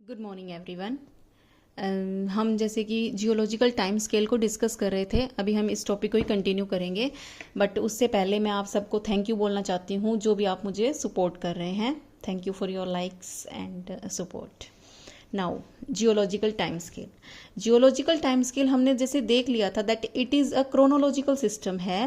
Good morning everyone. हम जैसे कि जियोलॉजिकल टाइम स्केल को डिस्कस कर रहे थे, अभी हम इस टॉपिक को ही कंटिन्यू करेंगे। बट उससे पहले मैं आप सबको थैंक यू बोलना चाहती हूँ, जो भी आप मुझे सपोर्ट कर रहे हैं। Thank you for your likes and support. Now geological time scale. Geological time scale हमने जैसे देख लिया था that it is a chronological system है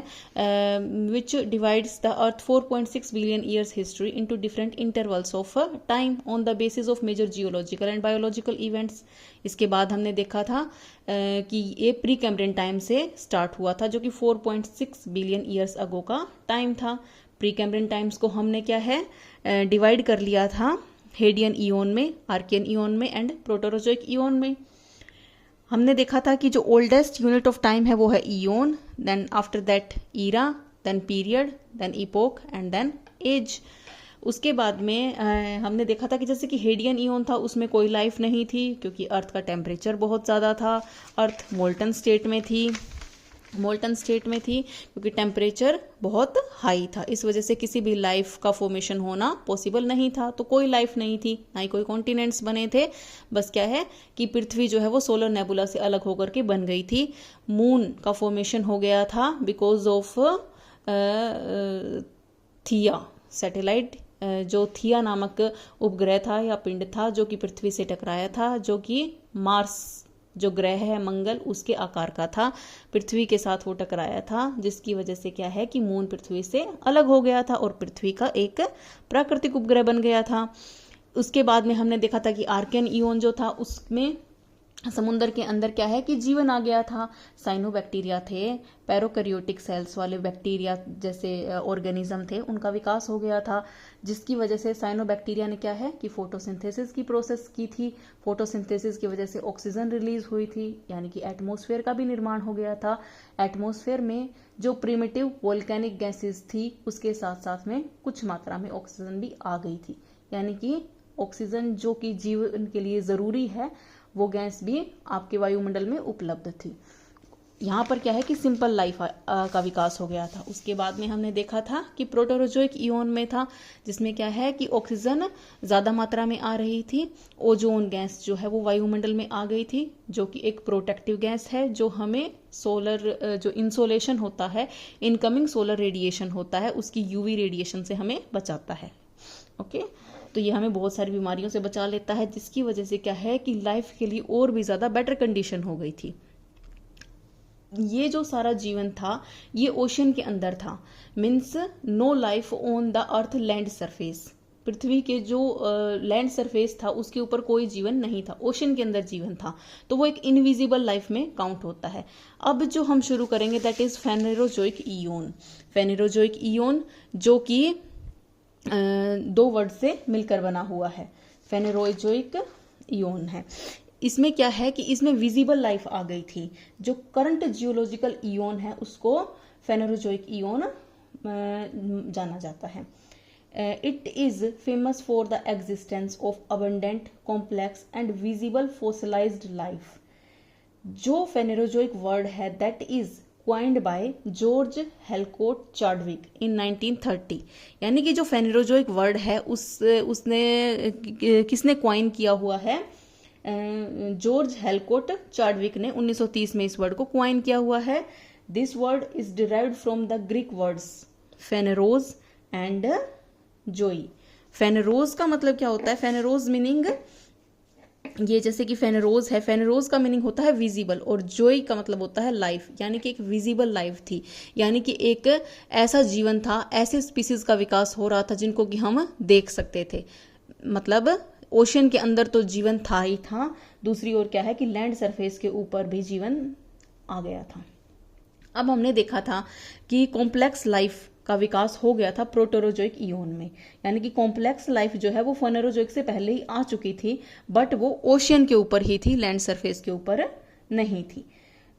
which divides the earth 4.6 billion years history into different intervals of time on the basis of major geological and biological events. इसके बाद हमने देखा था कि ये प्री कैम्ब्रियन टाइम से स्टार्ट हुआ था, जो कि 4.6 बिलियन ईयर्स अगो का टाइम था। प्री कैम्ब्रियन टाइम्स को हमने क्या है डिवाइड कर लिया था हेडियन ईओन में, आर्कियन ईओन में एंड प्रोटोरोजोइक ईओन में। हमने देखा था कि जो ओल्डेस्ट यूनिट ऑफ टाइम है वो है eon, then after that era, then period, then epoch and then age. उसके बाद में हमने देखा था कि जैसे कि हेडियन ईओन था, उसमें कोई लाइफ नहीं थी क्योंकि अर्थ का टेम्परेचर बहुत ज़्यादा था। अर्थ मोल्टन स्टेट में थी, क्योंकि टेम्परेचर बहुत हाई था, इस वजह से किसी भी लाइफ का फॉर्मेशन होना पॉसिबल नहीं था। तो कोई लाइफ नहीं थी, ना ही कोई कॉन्टिनेंट्स बने थे। बस क्या है कि पृथ्वी जो है वो सोलर नेबुला से अलग होकर के बन गई थी। मून का फॉर्मेशन हो गया था बिकॉज ऑफ थिया सैटेलाइट, जो थिया नामक उपग्रह था या पिंड था जो कि पृथ्वी से टकराया था, जो कि मार्स जो ग्रह है मंगल उसके आकार का था, पृथ्वी के साथ वो टकराया था, जिसकी वजह से क्या है कि मून पृथ्वी से अलग हो गया था और पृथ्वी का एक प्राकृतिक उपग्रह बन गया था। उसके बाद में हमने देखा था कि आर्कियन ईओन जो था उसमें समुद्र के अंदर क्या है कि जीवन आ गया था। साइनोबैक्टीरिया थे, पैरोकैरियोटिक सेल्स वाले बैक्टीरिया जैसे ऑर्गेनिज्म थे, उनका विकास हो गया था, जिसकी वजह से साइनोबैक्टीरिया ने क्या है कि फोटोसिंथेसिस की प्रोसेस की थी। फोटोसिंथेसिस की वजह से ऑक्सीजन रिलीज हुई थी, यानी कि एटमॉस्फेयर का भी निर्माण हो गया था। एटमॉस्फेयर में जो प्रिमिटिव वोल्केनिक गैसेस थी उसके साथ साथ में कुछ मात्रा में ऑक्सीजन भी आ गई थी, यानी कि ऑक्सीजन जो कि जीवन के लिए ज़रूरी है वो गैस भी आपके वायुमंडल में उपलब्ध थी। यहाँ पर क्या है कि सिंपल लाइफ का विकास हो गया था। उसके बाद में हमने देखा था कि प्रोटोरोजोइक ईओन में था, जिसमें क्या है कि ऑक्सीजन ज़्यादा मात्रा में आ रही थी। ओजोन गैस जो है वो वायुमंडल में आ गई थी, जो कि एक प्रोटेक्टिव गैस है जो हमें सोलर जो इंसोलेशन होता है, इनकमिंग सोलर रेडिएशन होता है, उसकी यूवी रेडिएशन से हमें बचाता है। ओके, तो ये हमें बहुत सारी बीमारियों से बचा लेता है, जिसकी वजह से क्या है कि लाइफ के लिए और भी ज़्यादा बेटर कंडीशन हो गई थी। ये जो सारा जीवन था ये ओशन के अंदर था, means no life on the earth land surface. पृथ्वी के जो लैंड सरफेस था उसके ऊपर कोई जीवन नहीं था, ओशन के अंदर जीवन था, तो वो एक इनविजिबल लाइफ में काउंट होता है। अब जो हम शुरू करेंगे दैट इज फेनेरोजोइक ईओन। फेनेरोजोइक ईओन जो कि दो वर्ड से मिलकर बना हुआ है, फेनेरोजोइक ईओन है। इसमें क्या है कि इसमें विजिबल लाइफ आ गई थी। जो करंट जियोलॉजिकल ईओन है उसको फेनेरोजोइक ईओन जाना जाता है। It is famous for the existence of abundant complex and visible fossilized life. जो फेनेरोजोइक वर्ड है that is coined by George Halcott Chadwick in 1930। यानी कि जो फेनेरोजोइक वर्ड है उसने किसने क्वाइन किया हुआ है, जॉर्ज हेलकोट चार्डविक ने 1930 में इस वर्ड को क्वाइन किया हुआ है। This word is derived from the Greek words phaneros and zoe. Phaneros का मतलब क्या होता है, फेनेरोज मीनिंग ये जैसे कि फेनेरोज है, फेनेरोज का मीनिंग होता है विजिबल, और जोई का मतलब होता है लाइफ, यानी कि एक विजिबल लाइफ थी, यानी कि एक ऐसा जीवन था, ऐसे स्पीसीज का विकास हो रहा था जिनको कि हम देख सकते थे। मतलब ओशन के अंदर तो जीवन था ही था, दूसरी ओर क्या है कि लैंड सरफेस के ऊपर भी जीवन आ गया था। अब हमने देखा था कि कॉम्प्लेक्स लाइफ का विकास हो गया था प्रोटोरोजोइक ईओन में, यानी कि कॉम्प्लेक्स लाइफ जो है वो फेनेरोजोइक से पहले ही आ चुकी थी, बट वो ओशियन के ऊपर ही थी, लैंड सरफेस के ऊपर नहीं थी।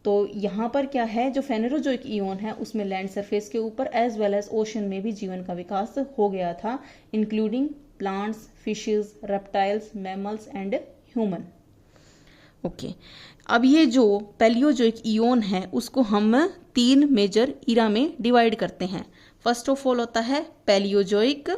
तो यहाँ पर क्या है, जो फेनेरोजोइक ईओन है उसमें लैंड सरफेस के ऊपर एज वेल एज ओशन में भी जीवन का विकास हो गया था, including plants, fishes, reptiles, mammals and human. Okay, अब ये जो पैलियोजोइक ईओन है उसको हम 3 मेजर इरा में डिवाइड करते हैं। फर्स्ट ऑफ ऑल होता है पैलियोजोइक,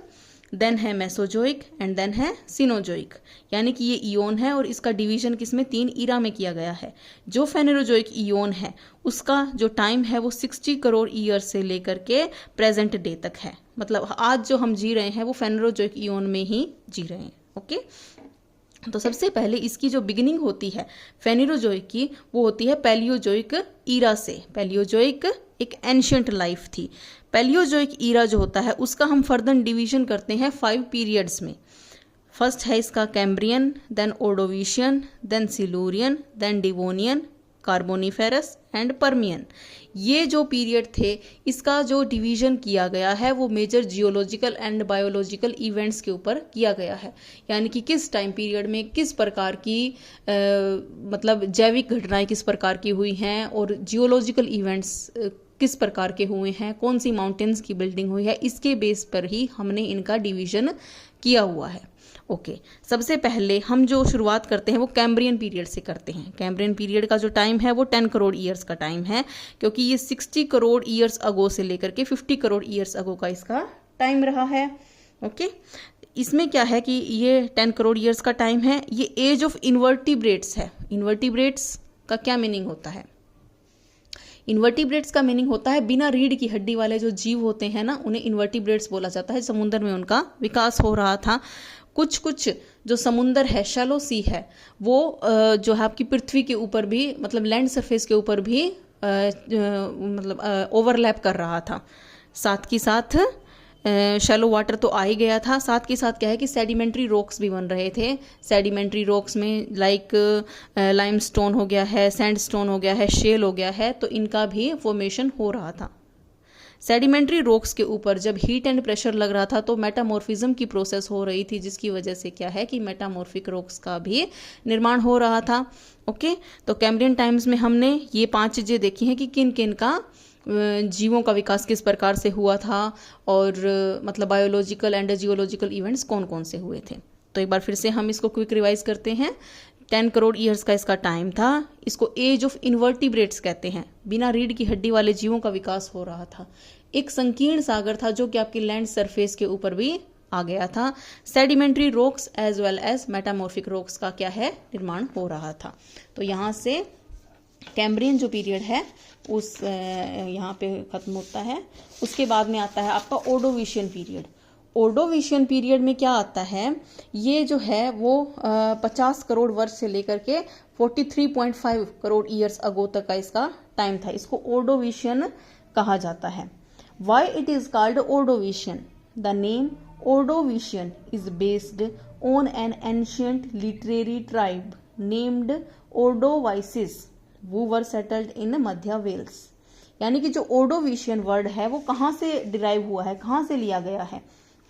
देन है मेसोजोइक एंड देन है सिनोजोइक। यानी कि ये इयोन है और इसका डिवीजन किसमें, 3 ईरा में किया गया है। जो फेनेरोजोइक इयोन है उसका जो टाइम है वो 60 करोड़ ईयर से लेकर के प्रेजेंट डे तक है। मतलब आज जो हम जी रहे हैं वो फेनेरोजोइक इयोन में ही जी रहे हैं। ओके, तो सबसे पहले इसकी जो बिगिनिंग होती है फेनेरोजोइक की, वो होती है पैलियोजोइक ईरा से। पैलियोजोइक एक एंशियंट लाइफ थी। पैलियोजोइक ईरा जो होता है उसका हम फर्दर डिवीजन करते हैं 5 पीरियड्स में। फर्स्ट है इसका Cambrian, then Ordovician, then Silurian, then Devonian, Carboniferous and Permian. ये जो पीरियड थे इसका जो डिवीजन किया गया है वो major geological and biological events के ऊपर किया गया है। यानी कि किस टाइम पीरियड में किस प्रकार की मतलब जैविक घटनाएं किस प्रकार की हुई हैं और जियोलॉजिकल इवेंट्स किस प्रकार के हुए हैं, कौन सी माउंटेन्स की बिल्डिंग हुई है, इसके बेस पर ही हमने इनका डिवीजन किया हुआ है। ओके, सबसे पहले हम जो शुरुआत करते हैं वो कैम्ब्रियन पीरियड से करते हैं। कैम्ब्रियन पीरियड का जो टाइम है वो 10 करोड़ ईयर्स का टाइम है, क्योंकि ये 60 करोड़ ईयर्स अगो से लेकर के 50 करोड़ ईयर्स अगो का इसका टाइम रहा है। ओके, इसमें क्या है कि ये 10 करोड़ ईयर्स का टाइम है। ये एज ऑफ इन्वर्टिब्रेट्स है। इन्वर्टिब्रेट्स का क्या मीनिंग होता है? इन्वर्टिब्रेट्स का मीनिंग होता है बिना रीढ़ की हड्डी वाले जो जीव होते हैं ना, उन्हें इन्वर्टिब्रेट्स बोला जाता है। समुद्र में उनका विकास हो रहा था। कुछ जो समुंदर है, शैलो सी है, वो जो है आपकी पृथ्वी के ऊपर भी मतलब लैंड सरफेस के ऊपर भी मतलब ओवरलैप कर रहा था। साथ ही साथ शैलो वाटर तो आ ही गया था, साथ के साथ क्या है कि सेडिमेंट्री रॉक्स भी बन रहे थे। सेडिमेंट्री रॉक्स में लाइक लाइमस्टोन हो गया है, सैंडस्टोन हो गया है, शेल हो गया है, तो इनका भी फॉर्मेशन हो रहा था। सेडिमेंट्री रॉक्स के ऊपर जब हीट एंड प्रेशर लग रहा था तो मेटामॉर्फिज्म की प्रोसेस हो रही थी, जिसकी वजह से क्या है कि मेटामॉर्फिक रॉक्स का भी निर्माण हो रहा था। ओके, तो कैम्ब्रियन टाइम्स में हमने ये 5 चीज़ें देखी हैं कि किन किन का जीवों का विकास किस प्रकार से हुआ था और मतलब बायोलॉजिकल एंड जियोलॉजिकल इवेंट्स कौन कौन से हुए थे। तो एक बार फिर से हम इसको क्विक रिवाइज करते हैं। 10 करोड़ ईयर्स का इसका टाइम था। इसको एज ऑफ इन्वर्टिब्रेट्स कहते हैं। बिना रीढ़ की हड्डी वाले जीवों का विकास हो रहा था। एक संकीर्ण सागर था जो कि आपकी लैंड सरफेस के ऊपर भी आ गया था। Sedimentary rocks as well as metamorphic rocks का क्या है, निर्माण हो रहा था। तो यहाँ से कैम्ब्रियन जो पीरियड है उस यहाँ पे खत्म होता है। उसके बाद में आता है आपका ओर्डोविशियन पीरियड। ओर्डोविशियन पीरियड में क्या आता है, ये जो है वो 50 करोड़ वर्ष से लेकर के 43.5 करोड़ ईयर्स अगो तक का इसका टाइम था। इसको ओर्डोविशियन कहा जाता है। Why it is called Ordovician? The name Ordovician is based on an ancient literary tribe named Ordovices who were settled in मध्य वेल्स। यानी कि जो ओर्डोविशियन वर्ड है वो कहाँ से डिराइव हुआ है, कहाँ से लिया गया है?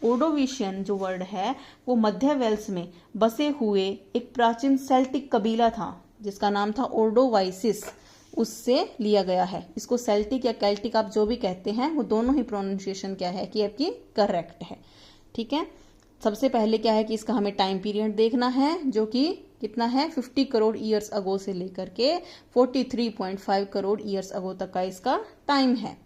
ओर्डोविशियन जो वर्ड है वो मध्य वेल्स में बसे हुए एक प्राचीन सेल्टिक कबीला था जिसका नाम था ओर्डोवाइसिस, उससे लिया गया है। इसको सेल्टिक या कैल्टिक आप जो भी कहते हैं वो दोनों ही प्रोनाउंसिएशन क्या है कि आपकी करेक्ट है। ठीक है, सबसे पहले क्या है कि इसका हमें टाइम पीरियड देखना है जो कि कितना है, 50 करोड़ ईयर्स अगो से लेकर के 43.5 करोड़ ईयर्स अगो तक का इसका टाइम है।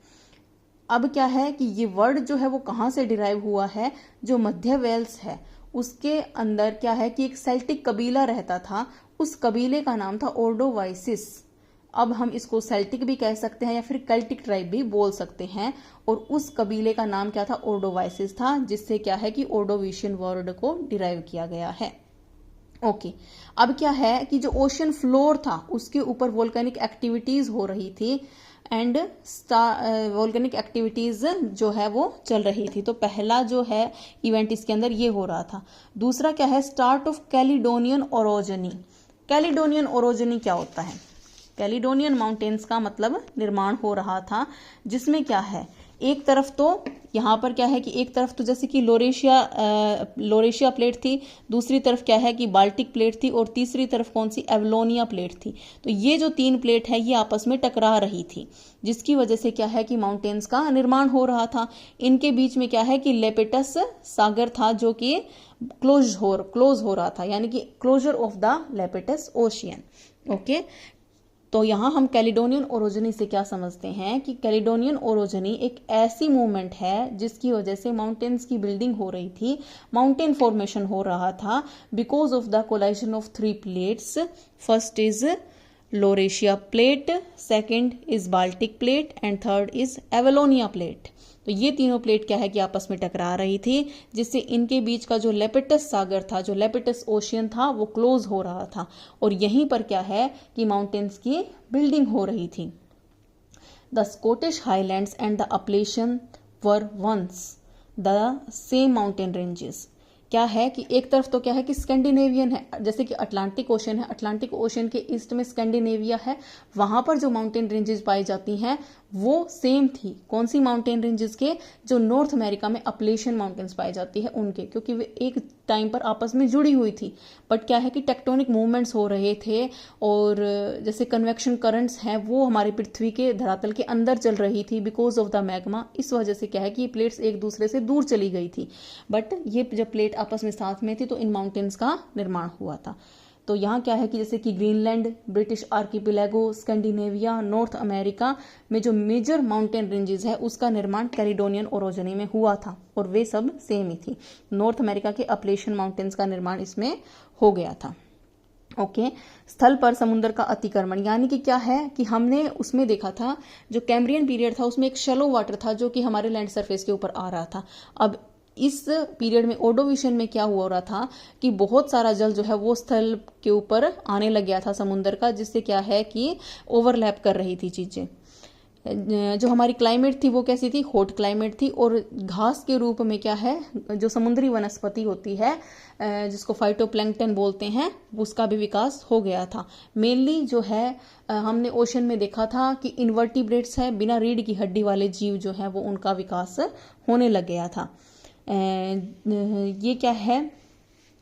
अब क्या है कि ये वर्ड जो है वो कहाँ से डिराइव हुआ है, जो मध्य वेल्स है उसके अंदर क्या है कि एक सेल्टिक कबीला रहता था, उस कबीले का नाम था ओर्डोवाइसिस। अब हम इसको सेल्टिक भी कह सकते हैं या फिर केल्टिक ट्राइब भी बोल सकते हैं, और उस कबीले का नाम क्या था, ओर्डोवाइसिस था, जिससे क्या है कि ओर्डोविशियन वर्ड को डिराइव किया गया है। ओके, अब क्या है कि जो ओशन फ्लोर था उसके ऊपर वोल्केनिक एक्टिविटीज हो रही थी एंड वोल्केनिक एक्टिविटीज जो है वो चल रही थी। तो पहला जो है इवेंट इसके अंदर ये हो रहा था। दूसरा क्या है, स्टार्ट ऑफ कैलिडोनियन ओरोजनी। कैलिडोनियन ओरोजनी क्या होता है? कैलिडोनियन माउंटेन्स का मतलब निर्माण हो रहा था, जिसमें क्या है, एक तरफ तो यहाँ पर क्या है कि एक तरफ तो जैसे कि लोरेशिया प्लेट थी, दूसरी तरफ क्या है कि बाल्टिक प्लेट थी, और तीसरी तरफ कौन सी, एवलोनिया प्लेट थी। तो ये जो 3 प्लेट है ये आपस में टकरा रही थी, जिसकी वजह से क्या है कि माउंटेन्स का निर्माण हो रहा था। इनके बीच में क्या है कि लेपेटस सागर था जो कि क्लोज हो रहा था, यानी कि closure of the Iapetus ocean. Okay, तो यहाँ हम कैलिडोनियन ओरोजनी से क्या समझते हैं कि कैलिडोनियन ओरोजनी एक ऐसी मूवमेंट है जिसकी वजह से माउंटेन्स की बिल्डिंग हो रही थी, माउंटेन फॉर्मेशन हो रहा था because of the collision of 3 plates. First is Laurasia plate, second is Baltic plate and third is Avalonia plate. तो ये तीनों प्लेट क्या है कि आपस में टकरा रही थी, जिससे इनके बीच का जो लेपिटस सागर था, जो लेपिटस ओशियन था, वो क्लोज हो रहा था और यहीं पर क्या है कि माउंटेन्स की बिल्डिंग हो रही थी। The Scottish Highlands and the Appalachian were once the same mountain ranges. क्या है कि एक तरफ तो क्या है कि स्कैंडिनेवियन है, जैसे कि अटलांटिक ओशन है, अटलांटिक ओशन के ईस्ट में स्कैंडिनेविया है, वहां पर जो माउंटेन रेंजेस पाई जाती हैं वो सेम थी। कौन सी माउंटेन रेंजेस के? जो नॉर्थ अमेरिका में अपलेशियन माउंटेन्स पाई जाती है उनके, क्योंकि वे एक टाइम पर आपस में जुड़ी हुई थी। बट क्या है कि टेक्टोनिक मूवमेंट्स हो रहे थे और जैसे कन्वेक्शन करंट्स हैं वो हमारी पृथ्वी के धरातल के अंदर चल रही थी बिकॉज ऑफ द मैग्मा। इस वजह से क्या है कि ये प्लेट्स एक दूसरे से दूर चली गई थी, बट ये जब प्लेट आपस में साथ में थी तो इन माउंटेन्स का निर्माण हुआ था। तो यहाँ क्या है कि जैसे कि Greenland, British archipelago, Scandinavia, north America में जो मेजर माउंटेन रेंजेस है उसका निर्माण कैलिडोनियन ओरोजनी में हुआ था और वे सब सेम ही थी। नॉर्थ अमेरिका के अपलेशियन माउंटेन्स का निर्माण इसमें हो गया था। ओके, स्थल पर समुद्र का अतिक्रमण, यानी कि क्या है कि हमने उसमें देखा था जो कैम्ब्रियन पीरियड था उसमें एक शैलो वाटर था जो कि हमारे लैंड सरफेस के ऊपर आ रहा था। अब इस पीरियड में ओर्डोविशियन में क्या हुआ रहा था कि बहुत सारा जल जो है वो स्थल के ऊपर आने लग गया था समुद्र का, जिससे क्या है कि ओवरलैप कर रही थी चीजें। जो हमारी क्लाइमेट थी वो कैसी थी? हॉट क्लाइमेट थी और घास के रूप में क्या है जो समुद्री वनस्पति होती है जिसको फाइटोप्लैंक्टन बोलते हैं उसका भी विकास हो गया था। मेनली जो है हमने ओशन में देखा था कि इन्वर्टिब्रेट्स है, बिना रीढ़ की हड्डी वाले जीव जो है वो उनका विकास होने लग गया था। ये क्या है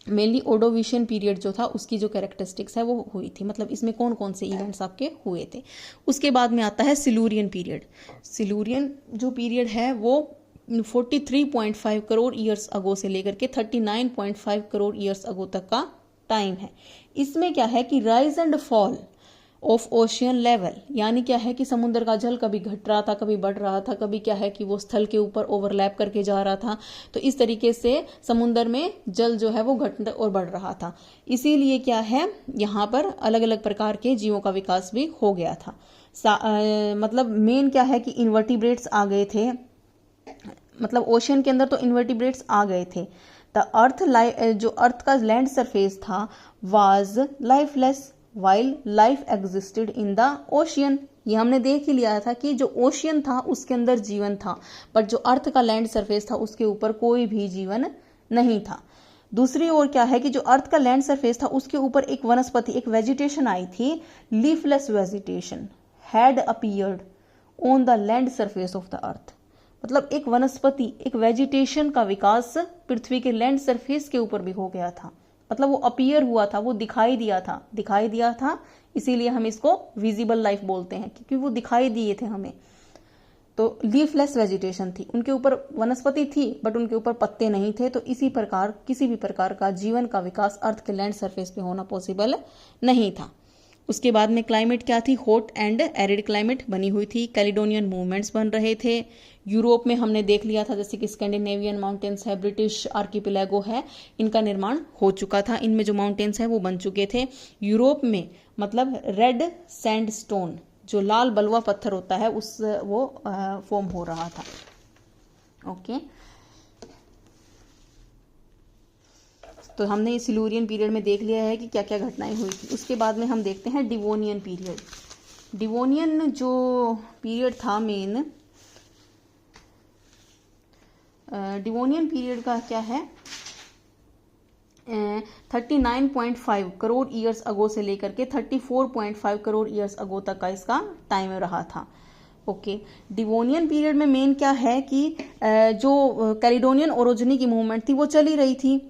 मेनली ओर्डोविशियन पीरियड जो था उसकी जो कैरेक्टरिस्टिक्स है वो हुई थी। मतलब इसमें कौन कौन से इवेंट्स आपके हुए थे। उसके बाद में आता है सिलूरियन पीरियड। सिलूरियन जो पीरियड है वो 43.5 करोड़ ईयर्स अगो से लेकर के 39.5 करोड़ ईयर्स अगो तक का टाइम है। इसमें क्या है कि rise and fall of ocean level, यानी क्या है कि समुद्र का जल कभी घट रहा था, कभी बढ़ रहा था, कभी क्या है कि वो स्थल के ऊपर ओवरलैप करके जा रहा था। तो इस तरीके से समुद्र में जल जो है वो घट और बढ़ रहा था। इसीलिए क्या है यहाँ पर अलग अलग प्रकार के जीवों का विकास भी हो गया था। मतलब मेन क्या है कि इन्वर्टिब्रेट्स आ गए थे, मतलब ओशियन के अंदर तो इन्वर्टिब्रेट्स आ गए थे। द अर्थ जो अर्थ का लैंड सरफेस था was lifeless while life existed in the ocean. ये हमने देख ही लिया था कि जो ओशियन था उसके अंदर जीवन था, बट जो अर्थ का लैंड सरफेस था उसके ऊपर कोई भी जीवन नहीं था। दूसरी ओर क्या है कि जो अर्थ का लैंड सरफेस था उसके ऊपर एक वनस्पति, एक वेजिटेशन आई थी, leafless vegetation had appeared on the land surface of the अर्थ। मतलब एक वनस्पति, एक वेजिटेशन का विकास पृथ्वी के लैंड सरफेस के ऊपर भी हो गया था। मतलब वो अपीयर हुआ था, वो दिखाई दिया था, इसीलिए हम इसको विजिबल लाइफ बोलते हैं क्योंकि वो दिखाई दिए थे हमें। तो लीफलेस वेजिटेशन थी, उनके ऊपर वनस्पति थी बट उनके ऊपर पत्ते नहीं थे। तो इसी प्रकार किसी भी प्रकार का जीवन का विकास अर्थ के लैंड सरफेस पे होना पॉसिबल नहीं था। उसके बाद में क्लाइमेट क्या थी? हॉट एंड एरिड क्लाइमेट बनी हुई थी। कैलिडोनियन मूवमेंट्स बन रहे थे। यूरोप में हमने देख लिया था जैसे कि स्कैंडिनेवियन माउंटेन्स है, ब्रिटिश आर्किपेलागो है, इनका निर्माण हो चुका था, इनमें जो माउंटेन्स है वो बन चुके थे। यूरोप में मतलब रेड सैंडस्टोन, जो लाल बलुआ पत्थर होता है, उस वो फॉर्म हो रहा था। ओके, तो हमने सिलूरियन पीरियड में देख लिया है कि क्या क्या घटनाएं हुई थी। उसके बाद में हम देखते हैं डिवोनियन पीरियड। डिवोनियन जो पीरियड था मेन, डिवोनियन पीरियड का क्या है 39.5 करोड़ ईयर्स अगो से लेकर के 34.5 करोड़ ईयर्स अगो तक का इसका टाइम रहा था। ओके, डिवोनियन पीरियड में मेन क्या है कि जो कैलिडोनियन ओरोजनी की मूवमेंट थी वो चली रही थी,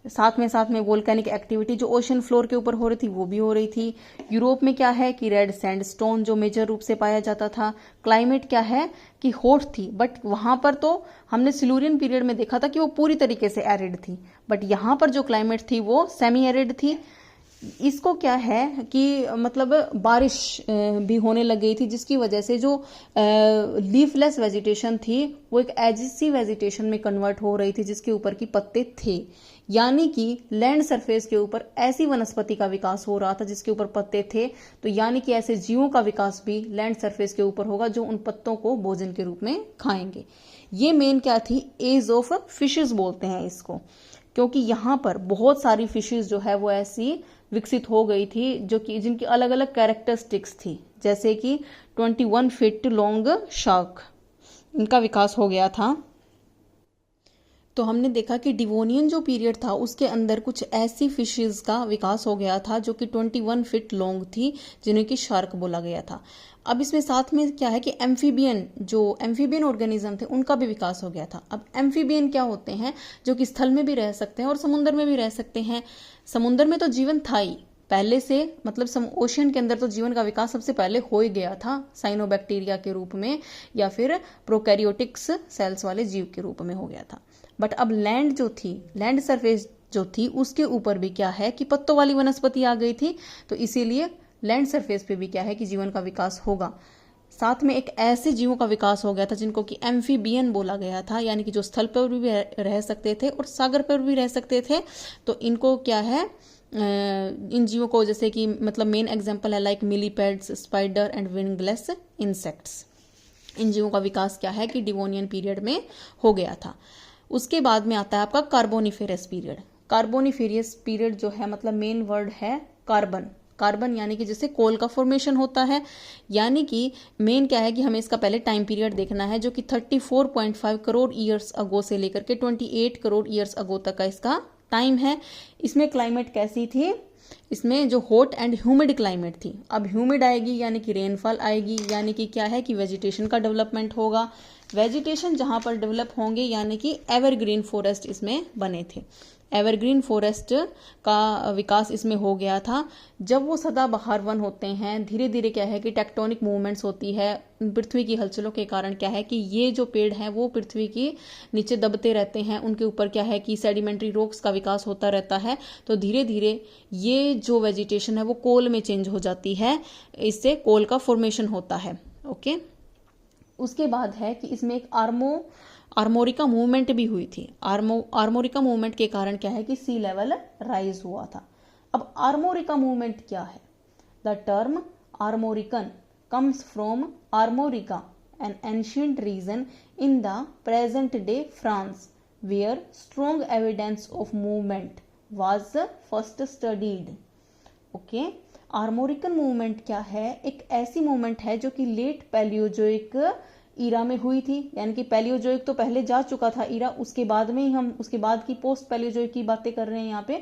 साथ में वोल्केनिक एक्टिविटी जो ओशन फ्लोर के ऊपर हो रही थी वो भी हो रही थी। यूरोप में क्या है कि रेड सैंडस्टोन जो मेजर रूप से पाया जाता था। क्लाइमेट क्या है कि हॉट थी, बट वहां पर तो हमने सिलूरियन पीरियड में देखा था कि वो पूरी तरीके से एरिड थी, बट यहाँ पर जो क्लाइमेट थी वो सेमी एरिड थी। इसको क्या है कि मतलब बारिश भी होने लग गई थी, जिसकी वजह से जो लीफलेस वेजिटेशन थी वो एक एजिसी वेजिटेशन में कन्वर्ट हो रही थी, जिसके ऊपर की पत्ते थे। यानी कि लैंड सरफेस के ऊपर ऐसी वनस्पति का विकास हो रहा था जिसके ऊपर पत्ते थे, तो यानी कि ऐसे जीवों का विकास भी लैंड सरफेस के ऊपर होगा जो उन पत्तों को भोजन के रूप में खाएंगे। ये मेन क्या थी, एज ऑफ फिशेस बोलते हैं इसको, क्योंकि यहाँ पर बहुत सारी फिशेस जो है वो ऐसी विकसित हो गई थी जो कि जिनकी अलग अलग कैरेक्टरिस्टिक्स थी, जैसे कि 21 फीट लॉन्ग शार्क, इनका विकास हो गया था। तो हमने देखा कि डिवोनियन जो पीरियड था उसके अंदर कुछ ऐसी फिशेस का विकास हो गया था जो कि 21 फीट लॉन्ग थी, जिन्हें कि शार्क बोला गया था। अब इसमें साथ में क्या है कि एम्फीबियन ऑर्गेनिज्म थे उनका भी विकास हो गया था। अब एम्फीबियन क्या होते हैं, जो कि स्थल में भी रह सकते हैं और समुद्र में भी रह सकते हैं। समुद्र में तो जीवन था ही पहले से, मतलब ओशियन के अंदर तो जीवन का विकास सबसे पहले हो ही गया था, साइनोबैक्टीरिया के रूप में या फिर प्रोकैरियोटिक्स सेल्स वाले जीव के रूप में हो गया था। बट अब लैंड सरफेस जो थी उसके ऊपर भी क्या है कि पत्तों वाली वनस्पति आ गई थी, तो इसीलिए लैंड सरफेस पे भी क्या है कि जीवन का विकास होगा। साथ में एक ऐसे जीवों का विकास हो गया था जिनको कि एम्फीबियन बोला गया था, यानी कि जो स्थल पर भी रह सकते थे और सागर पर भी रह सकते थे। तो इनको क्या है, इन जीवों को जैसे कि मतलब मेन एग्जांपल है like millipedes, spider and wingless insects. इन जीवों का विकास क्या है कि डिवोनियन पीरियड में हो गया था। उसके बाद में आता है आपका कार्बोनिफेरस पीरियड। कार्बोनिफेरस पीरियड जो है मतलब मेन वर्ड है कार्बन यानी कि जैसे कोल का फॉर्मेशन होता है, यानी कि मेन क्या है कि हमें इसका पहले टाइम पीरियड देखना है जो कि 34.5 करोड़ ईयर्स अगो से लेकर के 28 करोड़ ईयर्स अगो तक का इसका टाइम है। इसमें क्लाइमेट कैसी थी, इसमें जो हॉट एंड ह्यूमिड क्लाइमेट थी। अब ह्यूमिड आएगी यानी कि रेनफॉल आएगी, यानी कि क्या है कि वेजिटेशन का डेवलपमेंट होगा। वेजिटेशन जहां पर डेवलप होंगे यानी कि एवरग्रीन फॉरेस्ट इसमें बने थे। एवरग्रीन फॉरेस्ट का विकास इसमें हो गया था। जब वो सदाबहार वन होते हैं, धीरे धीरे क्या है कि टेक्टोनिक मूवमेंट्स होती है पृथ्वी की हलचलों के कारण, क्या है कि ये जो पेड़ हैं वो पृथ्वी की नीचे दबते रहते हैं, उनके ऊपर क्या है कि सेडिमेंट्री रॉक्स का विकास होता रहता है। तो धीरे धीरे ये जो वेजिटेशन है वो कोल में चेंज हो जाती है, इससे कोल का फॉर्मेशन होता है। ओके, उसके बाद है कि इसमें एक आर्मोरिका मूवमेंट भी हुई थी। आर्मोरिका मूवमेंट के कारण क्या है कि सी लेवल राइज हुआ था। अब आर्मोरिका मूवमेंट क्या है, the term Armorican comes from Armorica, an ancient region in the present day France, where strong evidence of movement was first studied. Okay, Armorican movement क्या है, एक ऐसी मूवमेंट है जो कि लेट पैलियोजोइक ईरा में हुई थी, यानी कि पैलियोजोइक तो पहले जा चुका था ईरा, उसके बाद में ही हम उसके बाद की पोस्ट पैलियोजोइक की बातें कर रहे हैं यहाँ पे।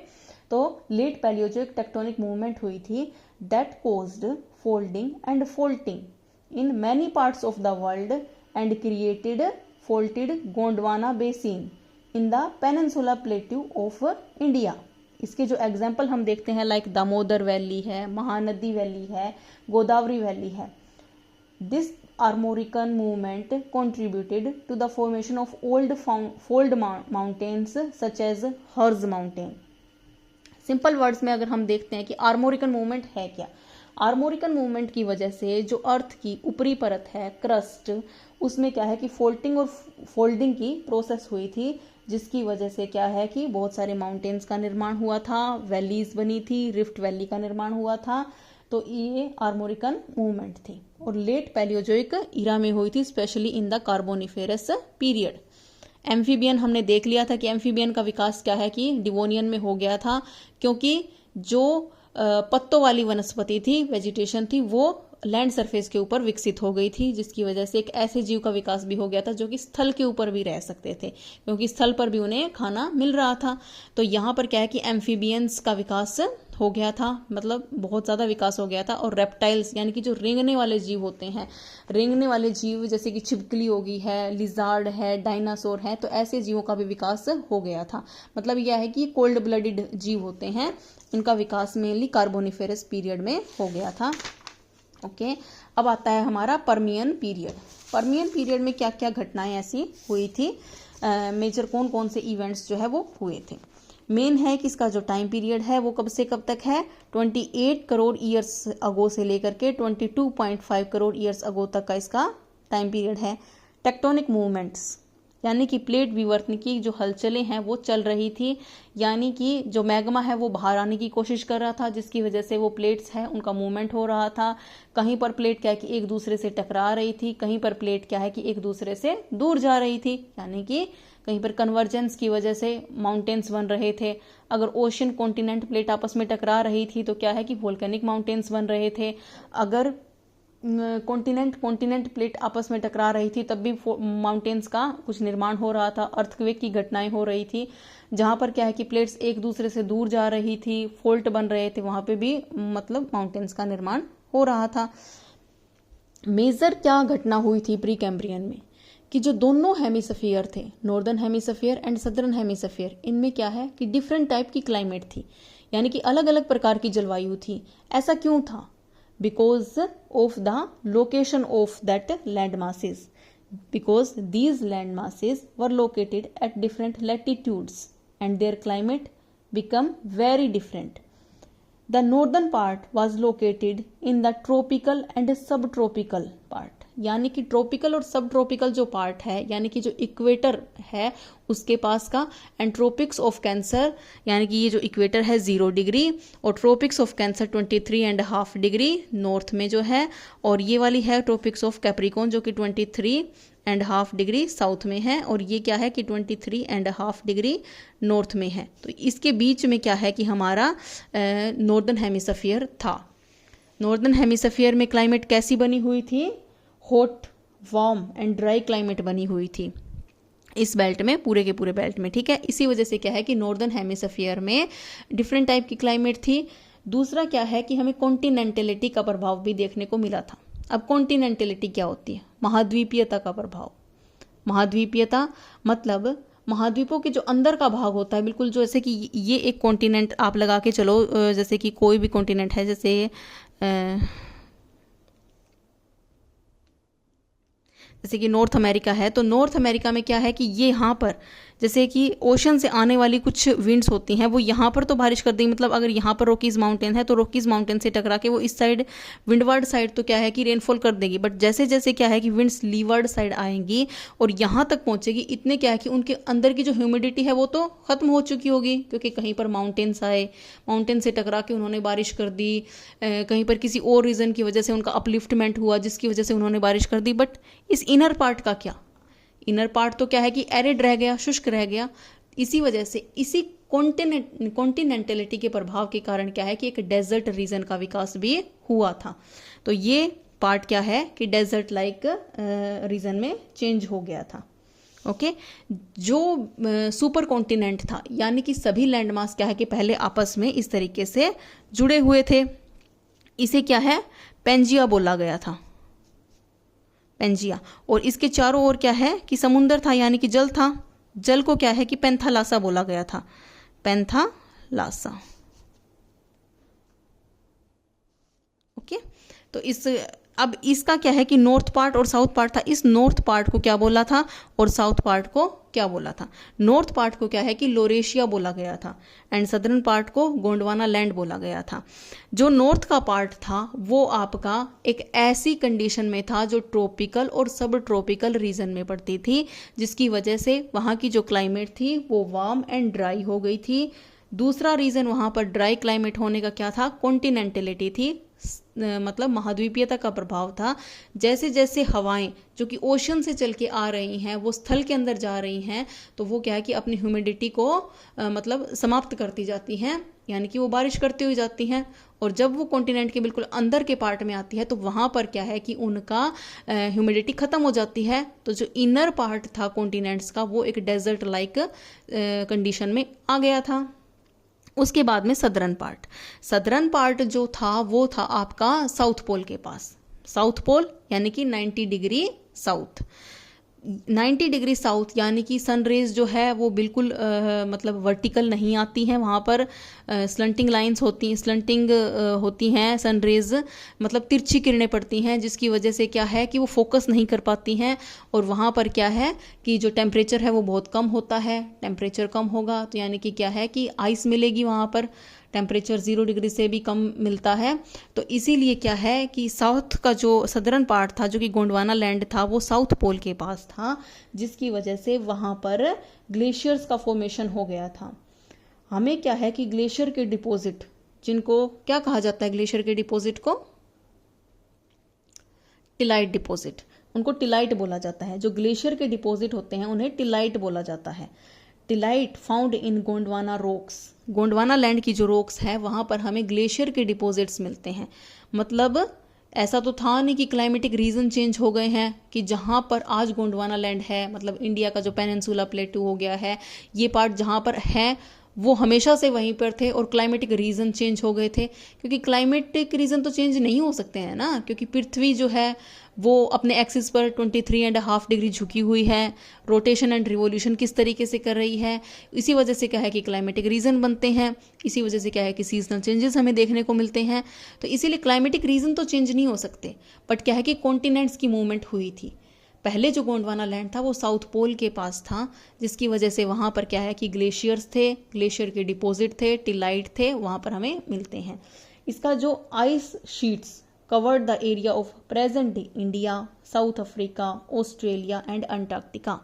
तो लेट पैलियोजोइक टेक्टोनिक मूवमेंट हुई थी that caused folding and faulting in many parts of the world and created faulted Gondwana basin in the peninsula plateau of India. इसके जो एग्जाम्पल हम देखते हैं लाइक दामोदर वैली है, महानदी वैली है, गोदावरी वैली है। This Armorican movement contributed to the formation of old fold mountains such as हर्ज mountain. Simple words में अगर हम देखते हैं कि आर्मोरिकन मूवमेंट है क्या, आर्मोरिकन मूवमेंट की वजह से जो अर्थ की ऊपरी परत है क्रस्ट, उसमें क्या है कि फोल्डिंग की प्रोसेस हुई थी, जिसकी वजह से क्या है कि बहुत सारे माउंटेन्स का निर्माण हुआ था, वैलीज बनी थी, रिफ्ट वैली का निर्माण हुआ था। तो ये आर्मोरिकन मूवमेंट थी और लेट पैलियोजोइक ईरा में हुई थी, specially in the Carboniferous period. Amphibian हमने देख लिया था कि एम्फीबियन का विकास क्या है कि डिवोनियन में हो गया था, क्योंकि जो पत्तों वाली वनस्पति थी, वेजिटेशन थी, वो लैंड सरफेस के ऊपर विकसित हो गई थी, जिसकी वजह से एक ऐसे जीव का विकास भी हो गया था जो कि स्थल के ऊपर भी रह सकते थे, क्योंकि स्थल पर भी उन्हें खाना मिल रहा था। तो यहाँ पर क्या है कि एम्फीबियंस का विकास हो गया था, मतलब बहुत ज़्यादा विकास हो गया था। और रेप्टाइल्स यानी कि जो रेंगने वाले जीव होते हैं, रेंगने वाले जीव जैसे कि छिपकली होगी है, लिजार्ड है, डायनासोर है, तो ऐसे जीवों का भी विकास हो गया था। मतलब यह है कि कोल्ड ब्लडेड जीव होते हैं, इनका विकास मेनली कार्बोनिफेरस पीरियड में हो गया था। ओके, अब आता है हमारा पर्मियन पीरियड। पर्मियन पीरियड में क्या क्या घटनाएं ऐसी हुई थी, मेजर कौन कौन से इवेंट्स जो है वो हुए थे। मेन है कि इसका जो टाइम पीरियड है वो कब से कब तक है, 28 करोड़ ईयर्स अगो से लेकर के 22.5 करोड़ ईयर्स अगो तक का इसका टाइम पीरियड है। टेक्टोनिक मूवमेंट्स यानी कि प्लेट विवर्तन की जो हलचलें हैं वो चल रही थी, यानी कि जो मैग्मा है वो बाहर आने की कोशिश कर रहा था, जिसकी वजह से वो प्लेट्स हैं उनका मूवमेंट हो रहा था। कहीं पर प्लेट क्या है कि एक दूसरे से टकरा रही थी, कहीं पर प्लेट क्या है कि एक दूसरे से दूर जा रही थी, यानी कि कहीं पर कन्वर्जेंस की वजह से माउंटेन्स बन रहे थे। अगर ओशन कॉन्टिनेंट प्लेट आपस में टकरा रही थी तो क्या है कि वोल्केनिक माउंटेन्स बन रहे थे। अगर कॉन्टिनेंट प्लेट आपस में टकरा रही थी तब भी माउंटेन्स का कुछ निर्माण हो रहा था, अर्थक्वेक की घटनाएं हो रही थी। जहां पर क्या है कि प्लेट्स एक दूसरे से दूर जा रही थी, फोल्ट बन रहे थे, वहां पे भी मतलब माउंटेन्स का निर्माण हो रहा था। मेजर क्या घटना हुई थी प्री कैम्ब्रियन में कि जो दोनों हेमिस्फीयर थे, northern hemisphere and southern hemisphere, इनमें क्या है कि डिफरेंट टाइप की क्लाइमेट थी, यानी कि अलग अलग प्रकार की जलवायु थी। ऐसा क्यों था? Because of the location of that land masses, because these land masses were located at different latitudes and their climate become very different. The northern part was located in the tropical and subtropical part, यानी कि tropical और सब tropical जो part है, यानी कि जो equator है उसके पास का, एंड ट्रॉपिक्स ऑफ कैंसर, यानी कि ये जो इक्वेटर है 0 डिग्री और tropics of cancer 23.5 degree north में जो है, और ये वाली है ट्रॉपिक्स ऑफ कैप्रिकॉन जो कि 23.5 डिग्री साउथ में है, और ये क्या है कि 23.5 डिग्री नॉर्थ में है। तो इसके बीच में क्या है कि हमारा नॉर्दर्न हेमिस्फीयर था। नॉर्दर्न हेमिस्फीयर में क्लाइमेट कैसी बनी हुई थी? Hot, warm and dry climate बनी हुई थी इस बेल्ट में, पूरे के पूरे बेल्ट में, ठीक है। इसी वजह से क्या है कि नॉर्दर्न हेमिस्फीयर में डिफरेंट टाइप की क्लाइमेट थी। दूसरा क्या है कि हमें कॉन्टिनेंटलिटी का प्रभाव भी देखने को मिला था। अब कॉन्टिनेंटलिटी क्या होती है? महाद्वीपीयता का प्रभाव। महाद्वीपीयता मतलब महाद्वीपों के जो अंदर का भाग होता है, बिल्कुल जो जैसे कि ये एक कॉन्टिनेंट आप लगा के चलो, जैसे कि कोई भी कॉन्टिनेंट है, जैसे कि नॉर्थ अमेरिका है, तो नॉर्थ अमेरिका में क्या है कि ये यहाँ पर जैसे कि ओशन से आने वाली कुछ विंड्स होती हैं, वो यहाँ पर तो बारिश कर देंगी। मतलब अगर यहाँ पर रॉकीज माउंटेन है तो रॉकीज माउंटेन से टकरा के वो इस साइड विंडवर्ड साइड तो क्या है कि रेनफॉल कर देगी, बट जैसे जैसे क्या है कि विंड्स लीवर्ड साइड आएंगी और यहाँ तक पहुँचेगी, इतने क्या है कि उनके अंदर की जो ह्यूमिडिटी है वो तो खत्म हो चुकी होगी, क्योंकि कहीं पर माउंटेन्स आए, माउंटेन से टकरा के उन्होंने बारिश कर दी, कहीं पर किसी और रीज़न की वजह से उनका अपलिफ्टमेंट हुआ जिसकी वजह से उन्होंने बारिश कर दी। बट इस इनर पार्ट का क्या? इनर पार्ट तो क्या है कि एरिड रह गया, शुष्क रह गया। इसी वजह से इसी कॉन्टिनेंटलिटी के प्रभाव के कारण क्या है कि एक डेजर्ट रीजन का विकास भी हुआ था। तो ये पार्ट क्या है कि डेजर्ट लाइक रीजन में चेंज हो गया था। ओके, जो सुपर कॉन्टिनेंट था, यानी कि सभी लैंडमास क्या है कि पहले आपस में इस तरीके से जुड़े हुए थे, इसे क्या है पेंजिया बोला गया था, पेंजिया। और इसके चारों ओर क्या है कि समुंदर था, यानी कि जल था, जल को क्या है कि पेंथालासा बोला गया था, पेंथालासा। ओके, तो अब इसका क्या है कि नॉर्थ पार्ट और साउथ पार्ट था। इस नॉर्थ पार्ट को क्या बोला था और साउथ पार्ट को क्या बोला था? नॉर्थ पार्ट को क्या है कि लोरेशिया बोला गया था एंड सदर्न पार्ट को गोंडवाना लैंड बोला गया था। जो नॉर्थ का पार्ट था वो आपका एक ऐसी कंडीशन में था जो ट्रॉपिकल और सब ट्रॉपिकल रीजन में पड़ती थी, जिसकी वजह से वहाँ की जो क्लाइमेट थी वो वार्म एंड ड्राई हो गई थी। दूसरा रीज़न वहाँ पर ड्राई क्लाइमेट होने का क्या था? कॉन्टिनेंटलिटी थी, मतलब महाद्वीपीयता का प्रभाव था। जैसे जैसे हवाएं जो कि ओशन से चल के आ रही हैं वो स्थल के अंदर जा रही हैं, तो वो क्या है कि अपनी ह्यूमिडिटी को मतलब समाप्त करती जाती हैं, यानी कि वो बारिश करती हुई जाती हैं। और जब वो कॉन्टिनेंट के बिल्कुल अंदर के पार्ट में आती है तो वहाँ पर क्या है कि उनका ह्यूमिडिटी ख़त्म हो जाती है। तो जो इनर पार्ट था कॉन्टिनेंट्स का वो एक डेजर्ट लाइक कंडीशन में आ गया था। उसके बाद में सदर्न पार्ट जो था वो था आपका साउथ पोल के पास। साउथ पोल यानी कि 90 डिग्री साउथ। 90 डिग्री साउथ, यानी कि सन रेज जो है वो बिल्कुल मतलब वर्टिकल नहीं आती हैं, वहाँ पर स्लंटिंग लाइंस होती हैं, स्लंटिंग होती हैं सन रेज, मतलब तिरछी किरणें पड़ती हैं, जिसकी वजह से क्या है कि वो फोकस नहीं कर पाती हैं। और वहाँ पर क्या है कि जो टेम्परेचर है वो बहुत कम होता है। टेम्परेचर कम होगा तो यानी कि क्या है कि आइस मिलेगी, वहाँ पर टेम्परेचर 0 डिग्री से भी कम मिलता है। तो इसीलिए क्या है कि साउथ का जो सदर्न पार्ट था, जो कि गोंडवाना लैंड था, वो साउथ पोल के पास था, जिसकी वजह से वहाँ पर ग्लेशियर्स का फॉर्मेशन हो गया था। हमें क्या है कि ग्लेशियर के डिपॉजिट, जिनको क्या कहा जाता है, ग्लेशियर के डिपॉजिट को टिलाइट डिपॉजिट, उनको टिलाइट बोला जाता है। जो ग्लेशियर के डिपॉजिट होते हैं उन्हें टिलाइट बोला जाता है। Tillite found in Gondwana rocks, Gondwana land की जो रॉक्स है वहाँ पर हमें ग्लेशियर के डिपॉजिट्स मिलते हैं। मतलब ऐसा तो था नहीं कि क्लाइमेटिक रीजन चेंज हो गए हैं, कि जहाँ पर आज गोंडवाना लैंड है, मतलब इंडिया का जो पेनिनसुला प्लेटू हो गया है, ये पार्ट जहाँ पर है वो हमेशा से वहीं पर थे और क्लाइमेटिक रीजन चेंज हो गए थे। क्योंकि क्लाइमेटिक रीजन तो चेंज नहीं हो सकते हैं ना, क्योंकि पृथ्वी जो है वो अपने एक्सिस पर 23.5 डिग्री झुकी हुई है, रोटेशन एंड रिवोल्यूशन किस तरीके से कर रही है। इसी वजह से क्या है कि क्लाइमेटिक रीजन बनते हैं, इसी वजह से क्या है कि सीजनल चेंजेस हमें देखने को मिलते हैं। तो इसीलिए क्लाइमेटिक रीजन तो चेंज नहीं हो सकते, बट क्या है कि कॉन्टिनेंट्स की मूवमेंट हुई थी। पहले जो गोंडवाना लैंड था वो साउथ पोल के पास था, जिसकी वजह से वहाँ पर क्या है कि ग्लेशियर्स थे, ग्लेशियर के डिपॉजिट थे, टिलाइट थे, वहाँ पर हमें मिलते हैं। इसका जो ice sheets covered the area of present day India, south Africa, Australia and Antarctica.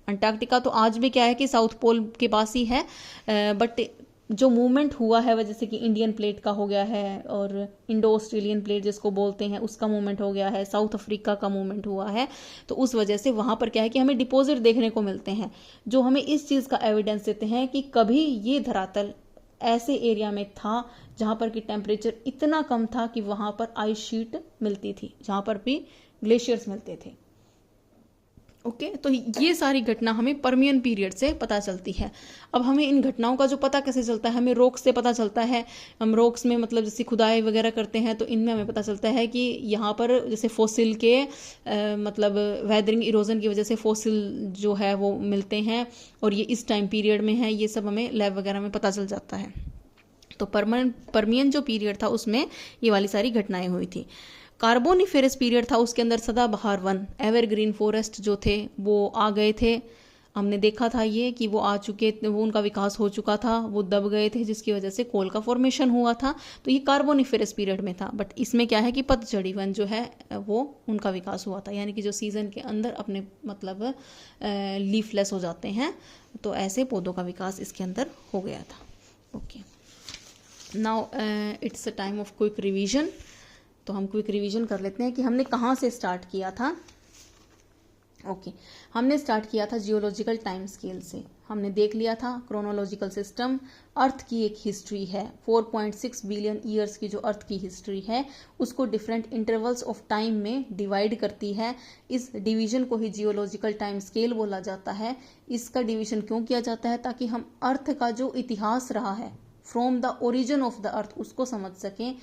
Antarctica तो आज भी क्या है कि साउथ पोल के पास ही है, बट जो मूवमेंट हुआ है वजह से कि इंडियन प्लेट का हो गया है और इंडो ऑस्ट्रेलियन प्लेट जिसको बोलते हैं उसका मूवमेंट हो गया है, साउथ अफ्रीका का मूवमेंट हुआ है। तो उस वजह से वहाँ पर क्या है कि हमें डिपॉजिट देखने को मिलते हैं, जो हमें इस चीज़ का एविडेंस देते हैं कि कभी ये धरातल ऐसे एरिया में था जहाँ पर कि टेम्परेचर इतना कम था कि वहाँ पर आइस शीट मिलती थी, जहाँ पर भी ग्लेशियर्स मिलते थे। ओके, तो ये सारी घटना हमें पर्मियन पीरियड से पता चलती है। अब हमें इन घटनाओं का जो पता कैसे चलता है, हमें रॉक्स से पता चलता है। हम रॉक्स में मतलब जैसे खुदाई वगैरह करते हैं तो इनमें हमें पता चलता है कि यहाँ पर जैसे फॉसिल के मतलब वेदरिंग इरोजन की वजह से फॉसिल जो है वो मिलते हैं और ये इस टाइम पीरियड में है, ये सब हमें लैब वगैरह में पता चल जाता है। तो पर्मियन जो पीरियड था उसमें ये वाली सारी घटनाएं हुई थी। कार्बोनिफेरस पीरियड था, उसके अंदर सदाबहार वन, एवरग्रीन फॉरेस्ट जो थे वो आ गए थे। हमने देखा था ये कि वो आ चुके, वो उनका विकास हो चुका था, वो दब गए थे, जिसकी वजह से कोल का फॉर्मेशन हुआ था। तो ये कार्बोनिफेरस पीरियड में था। बट इसमें क्या है कि पतझड़ी वन जो है वो उनका विकास हुआ था, यानी कि जो सीजन के अंदर अपने मतलब लीफलेस हो जाते हैं, तो ऐसे पौधों का विकास इसके अंदर हो गया था। Okay, now it's a time of quick revision. तो हम क्विक रिवीजन कर लेते हैं कि हमने कहाँ से स्टार्ट किया था। ओके, हमने स्टार्ट किया था जियोलॉजिकल टाइम स्केल से। हमने देख लिया था क्रोनोलॉजिकल सिस्टम अर्थ की एक हिस्ट्री है, 4.6 बिलियन ईयर्स की जो अर्थ की हिस्ट्री है उसको डिफरेंट इंटरवल्स ऑफ टाइम में डिवाइड करती है। इस डिवीजन को ही जियोलॉजिकल टाइम स्केल बोला जाता है। इसका डिवीजन क्यों किया जाता है? ताकि हम अर्थ का जो इतिहास रहा है from the origin of the अर्थ उसको समझ सकें।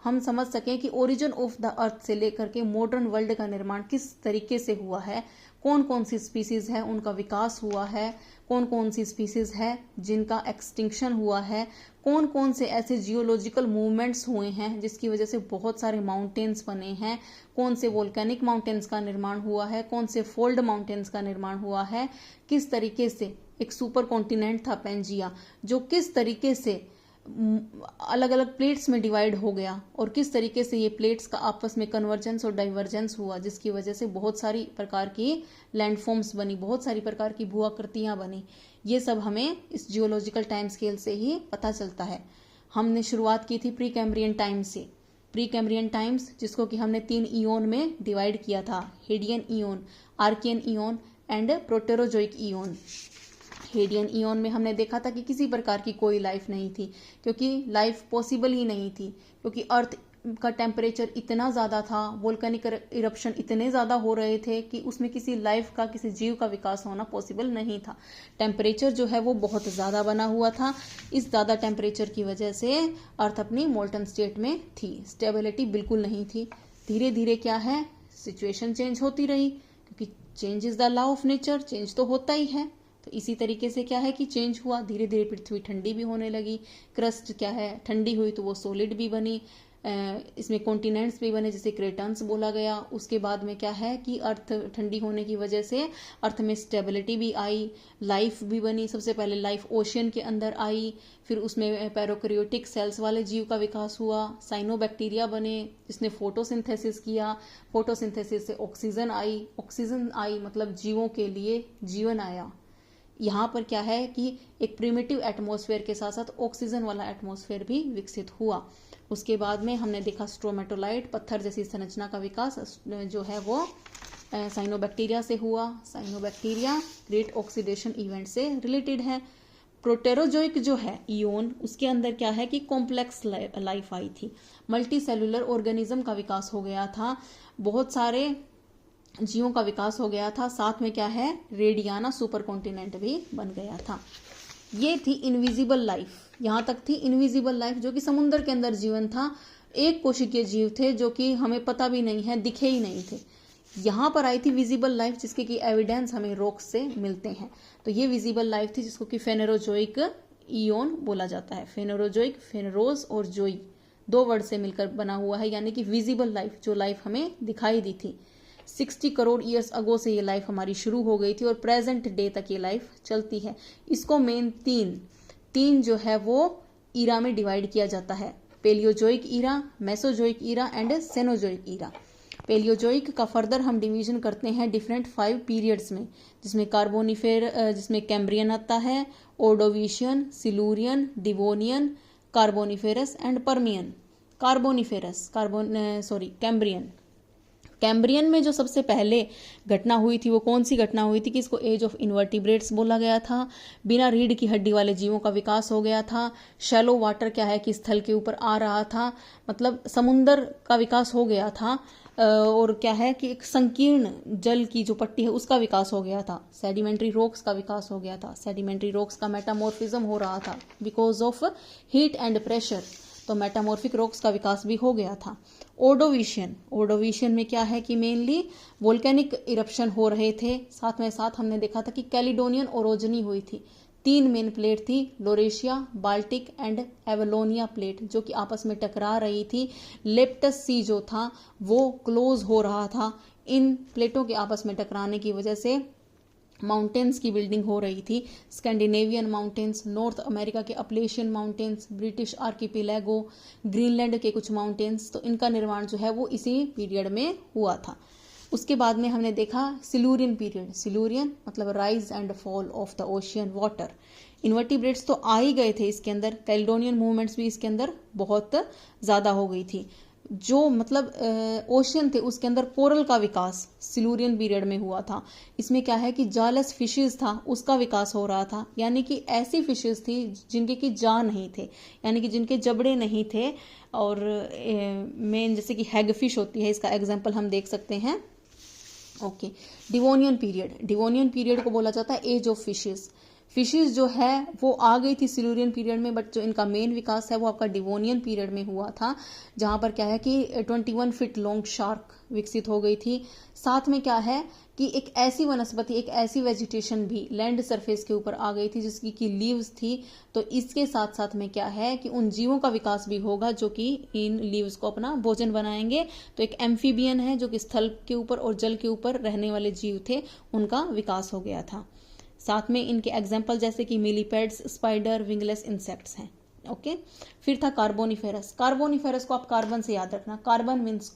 हम समझ सकें कि ओरिजिन ऑफ द अर्थ से लेकर के मॉडर्न वर्ल्ड का निर्माण किस तरीके से हुआ है, कौन कौन सी स्पीसीज है उनका विकास हुआ है, कौन कौन सी स्पीसीज है जिनका एक्सटिंक्शन हुआ है, कौन कौन से ऐसे जियोलॉजिकल मूवमेंट्स हुए हैं जिसकी वजह से बहुत सारे माउंटेन्स बने हैं, कौन से वोल्केनिक माउंटेन्स का निर्माण हुआ है, कौन से फोल्ड माउंटेन्स का निर्माण हुआ है, किस तरीके से एक सुपर कॉन्टिनेंट था पेंजिया जो किस तरीके से अलग अलग प्लेट्स में डिवाइड हो गया और किस तरीके से ये प्लेट्स का आपस में कन्वर्जेंस और डाइवर्जेंस हुआ, जिसकी वजह से बहुत सारी प्रकार की लैंडफॉर्म्स बनी, बहुत सारी प्रकार की भूआकृतियां बनी। ये सब हमें इस जियोलॉजिकल टाइम स्केल से ही पता चलता है। हमने शुरुआत की थी प्री कैम्ब्रियन टाइम से। प्री कैम्ब्रियन टाइम्स जिसको कि हमने 3 ईओन में डिवाइड किया था, Hadean eon, Archean eon and Proterozoic eon. Hadean eon में हमने देखा था कि किसी प्रकार की कोई लाइफ नहीं थी, क्योंकि लाइफ पॉसिबल ही नहीं थी, क्योंकि अर्थ का टेम्परेचर इतना ज़्यादा था, वोल्केनिक इरप्शन इतने ज़्यादा हो रहे थे कि उसमें किसी लाइफ का, किसी जीव का विकास होना पॉसिबल नहीं था। टेम्परेचर जो है वो बहुत ज़्यादा बना हुआ था। इस ज़्यादा टेम्परेचर की वजह से अर्थ अपनी मोल्टन स्टेट में थी, स्टेबिलिटी बिल्कुल नहीं थी। धीरे धीरे क्या है, सिचुएशन चेंज होती रही, क्योंकि change is the law of nature, change तो होता ही है। तो इसी तरीके से क्या है कि चेंज हुआ, धीरे धीरे पृथ्वी ठंडी भी होने लगी, क्रस्ट क्या है ठंडी हुई तो वो सॉलिड भी बनी, इसमें कॉन्टिनेंट्स भी बने जिसे क्रेटन्स बोला गया। उसके बाद में क्या है कि अर्थ ठंडी होने की वजह से अर्थ में स्टेबिलिटी भी आई, लाइफ भी बनी। सबसे पहले लाइफ ओशियन के अंदर आई, फिर उसमें पैरोकैरियोटिक सेल्स वाले जीव का विकास हुआ, साइनोबैक्टीरिया बने जिसने फोटोसिंथेसिस किया, फोटोसिंथेसिस से ऑक्सीजन आई मतलब जीवों के लिए जीवन आया। यहाँ पर क्या है कि एक प्रिमिटिव एटमॉस्फेयर के साथ साथ ऑक्सीजन वाला एटमॉस्फेयर भी विकसित हुआ। उसके बाद में हमने देखा स्ट्रोमेटोलाइट, पत्थर जैसी संरचना का विकास जो है वो साइनोबैक्टीरिया से हुआ। साइनोबैक्टीरिया ग्रेट ऑक्सीडेशन इवेंट से रिलेटेड है। प्रोटेरोजोइक जो है इयोन, उसके अंदर क्या है कि कॉम्प्लेक्स लाइफ आई थी, मल्टी सेलुलर ऑर्गेनिज्म का विकास हो गया था, बहुत सारे जीवों का विकास हो गया था। साथ में क्या है रेडियाना सुपर कॉन्टिनेंट भी बन गया था। ये थी इनविजिबल लाइफ, यहाँ तक थी इनविजिबल लाइफ जो कि समुद्र के अंदर जीवन था, एक कोशिकीय जीव थे जो कि हमें पता भी नहीं है, दिखे ही नहीं थे। यहाँ पर आई थी विजिबल लाइफ जिसके कि एविडेंस हमें रॉक्स से मिलते हैं। तो ये विजिबल लाइफ थी जिसको कि फेनेरोजोइक इयोन बोला जाता है। फेनेरोजोइक, फेनेरोज और जोई 2 वर्ड से मिलकर बना हुआ है, यानी कि विजिबल लाइफ, जो लाइफ हमें दिखाई दी थी। 60 करोड़ ईयर्स अगो से ये लाइफ हमारी शुरू हो गई थी और प्रेजेंट डे तक ये लाइफ चलती है। इसको मेन तीन जो है वो ईरा में डिवाइड किया जाता है, Paleozoic era, Mesozoic era and Cenozoic era. Paleozoic का फर्दर हम डिवीजन करते हैं डिफरेंट 5 पीरियड्स में, जिसमें जिसमें कैम्ब्रियन आता है, Ordovician, Silurian, Devonian, Carboniferous and Permian. Cambrian में जो सबसे पहले घटना हुई थी वो कौन सी घटना हुई थी कि इसको एज ऑफ इन्वर्टिब्रेट्स बोला गया था। बिना रीढ़ की हड्डी वाले जीवों का विकास हो गया था। शैलो वाटर क्या है कि स्थल के ऊपर आ रहा था, मतलब समुंदर का विकास हो गया था। और क्या है कि एक संकीर्ण जल की जो पट्टी है उसका विकास हो गया था। सेडिमेंट्री रॉक्स का विकास हो गया था। सेडिमेंट्री रॉक्स का मेटामॉर्फिज्म हो रहा था because of heat and pressure, तो मेटामॉर्फिक रॉक्स का विकास भी हो गया था। ओर्डोविशियन में क्या है कि मेनली वोल्केनिक इरप्शन हो रहे थे। साथ हमने देखा था कि कैलिडोनियन ओरोजनी हुई थी। 3 मेन प्लेट थी, लोरेशिया, बाल्टिक एंड एवलोनिया प्लेट, जो कि आपस में टकरा रही थी। लेप्टस सी जो था वो क्लोज हो रहा था। इन प्लेटों के आपस में टकराने की वजह से माउंटेन्स की बिल्डिंग हो रही थी। स्कैंडिनेवियन माउंटेन्स, नॉर्थ अमेरिका के अपलेशियन माउंटेन्स, ब्रिटिश आर्किपिलेगो, ग्रीनलैंड के कुछ माउंटेन्स, तो इनका निर्माण जो है वो इसी पीरियड में हुआ था। उसके बाद में हमने देखा सिलूरियन पीरियड। सिलूरियन मतलब rise and fall of the ocean water. Invertebrates तो आ ही गए थे इसके अंदर, कैलिडोनियन मूवमेंट्स भी इसके अंदर बहुत ज़्यादा हो गई थी। जो मतलब ओशियन थे उसके अंदर कोरल का विकास सिलूरियन पीरियड में हुआ था। इसमें क्या है कि जालस फिशेस था उसका विकास हो रहा था, यानी कि ऐसी फिशेस थी जिनके की जान नहीं थे, यानी कि जिनके जबड़े नहीं थे। और मेन जैसे कि हैगफिश होती है, इसका एग्जाम्पल हम देख सकते हैं। ओके, डिवोनियन पीरियड को बोला जाता है एज ऑफ फिशेस जो है वो आ गई थी सिलूरियन पीरियड में, बट जो इनका मेन विकास है वो आपका डिवोनियन पीरियड में हुआ था, जहां पर क्या है कि 21 फीट लॉन्ग शार्क विकसित हो गई थी। साथ में क्या है कि एक ऐसी वनस्पति, एक ऐसी वेजिटेशन भी लैंड सरफेस के ऊपर आ गई थी जिसकी की लीव्स थी। तो इसके साथ साथ में क्या है कि उन जीवों का विकास भी होगा जो कि इन लीव्स को अपना भोजन बनाएंगे। तो एक एम्फीबियन है जो कि स्थल के ऊपर और जल के ऊपर रहने वाले जीव थे, उनका विकास हो गया था। साथ में इनके एग्जाम्पल जैसे कि मिलीपेड्स, स्पाइडर, विंगलेस इंसेक्ट्स हैं। ओके, फिर था कार्बोनिफेरस को आप कार्बन से याद रखना। कार्बन मीन्स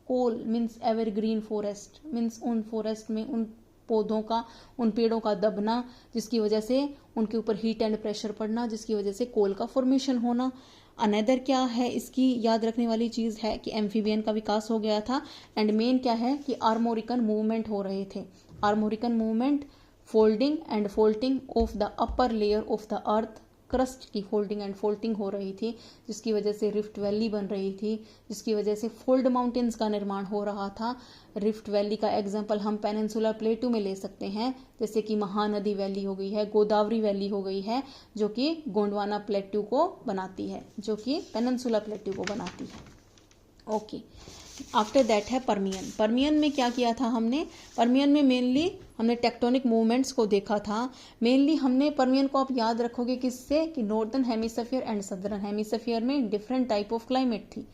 कोल मीन्स एवरग्रीन फॉरेस्ट, मीन्स उन फॉरेस्ट में उन पौधों का, उन पेड़ों का दबना जिसकी वजह से उनके ऊपर हीट एंड प्रेशर पड़ना, जिसकी वजह से कोल का फॉर्मेशन होना। अनदर क्या है इसकी याद रखने वाली चीज है कि एम्फीबियन का विकास हो गया था। एंड मेन क्या है कि आर्मोरिकन मूवमेंट हो रहे थे। Armorican movement folding and faulting of the upper layer of the earth, crust की फोल्डिंग एंड फोल्टिंग हो रही थी, जिसकी वजह से रिफ्ट वैली बन रही थी, जिसकी वजह से फोल्ड माउंटेन्स का निर्माण हो रहा था। रिफ्ट वैली का एग्जांपल हम पेनिनसुलर प्लेटू में ले सकते हैं, जैसे कि महानदी वैली हो गई है, गोदावरी वैली हो गई है, जो कि गोंडवाना प्लेटू को बनाती है, जो कि पेनिनसुलर प्लेटू को बनाती है। ओके, आफ्टर दैट है पर्मियन। पर्मियन में क्या किया था हमने? पर्मियन में मेनली हमने टेक्टोनिक मूवमेंट्स को देखा था। मेनली हमने पर्मियन को आप याद रखोगे किससे, कि northern hemisphere and southern hemisphere में डिफरेंट टाइप ऑफ क्लाइमेट थी।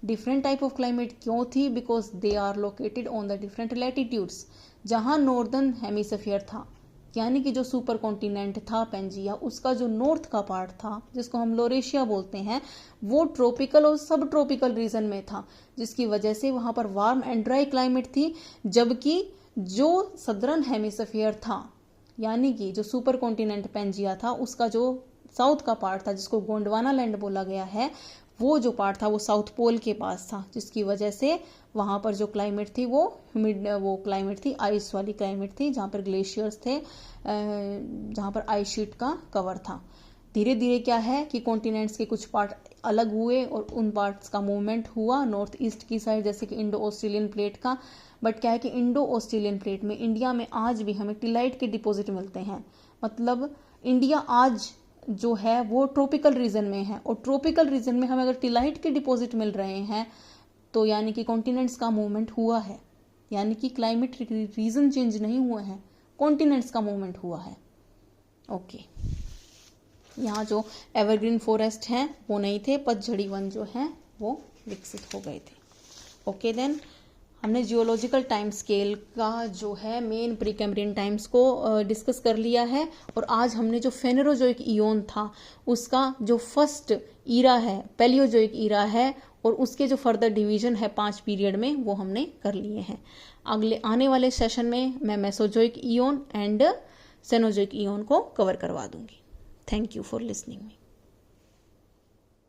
डिफरेंट टाइप ऑफ क्लाइमेट क्यों थी? Because they are located on the different latitudes. जहाँ नॉर्दर्न हेमिस्फीयर था, यानी कि जो सुपर कॉन्टिनेंट था पेंजिया, उसका जो नॉर्थ का पार्ट था जिसको हम लोरेशिया बोलते हैं, वो ट्रॉपिकल और सब ट्रॉपिकल रीजन में था, जिसकी वजह से वहां पर वार्म एंड ड्राई क्लाइमेट थी। जबकि जो सदर्न हेमिस्फीयर था, यानी कि जो सुपर कॉन्टिनेंट पेंजिया था, उसका जो साउथ का पार्ट था जिसको गोंडवाना लैंड बोला गया है, वो जो पार्ट था वो साउथ पोल के पास था, जिसकी वजह से वहाँ पर जो क्लाइमेट थी वो ह्यूमिड वो क्लाइमेट थी, आइस वाली क्लाइमेट थी, जहाँ पर ग्लेशियर्स थे, जहाँ पर आइस शीट का कवर था। धीरे धीरे क्या है कि कॉन्टिनेंट्स के कुछ पार्ट अलग हुए और उन पार्ट्स का मूवमेंट हुआ नॉर्थ ईस्ट की साइड, जैसे कि इंडो ऑस्ट्रेलियन प्लेट का। बट क्या है कि इंडो ऑस्ट्रेलियन प्लेट में, इंडिया में आज भी हमें टिलाइट के डिपॉजिट मिलते हैं। मतलब इंडिया आज जो है वो ट्रॉपिकल रीजन में है, और ट्रॉपिकल रीजन में हमें अगर टिलाइट के डिपॉजिट मिल रहे हैं तो यानी कि कॉन्टिनेंट्स का मूवमेंट हुआ है, यानी कि क्लाइमेट रीजन चेंज नहीं हुए हैं, कॉन्टिनेंट्स का मूवमेंट हुआ है। ओके, यहाँ जो एवरग्रीन फॉरेस्ट हैं वो नहीं थे, पतझड़ी वन जो हैं वो विकसित हो गए थे। ओके देन, हमने जियोलॉजिकल टाइम स्केल का जो है मेन प्रीकैम्ब्रियन टाइम्स को डिस्कस कर लिया है। और आज हमने जो फेनेरोजोइक इयोन था उसका जो फर्स्ट ईरा है पैलियोजोइक ईरा है, और उसके जो फर्दर डिवीजन है 5 पीरियड में, वो हमने कर लिए हैं। अगले आने वाले सेशन में मैं Mesozoic Eoin and Cenozoic Eoin को कवर करवा दूंगी। Thank you for listening me.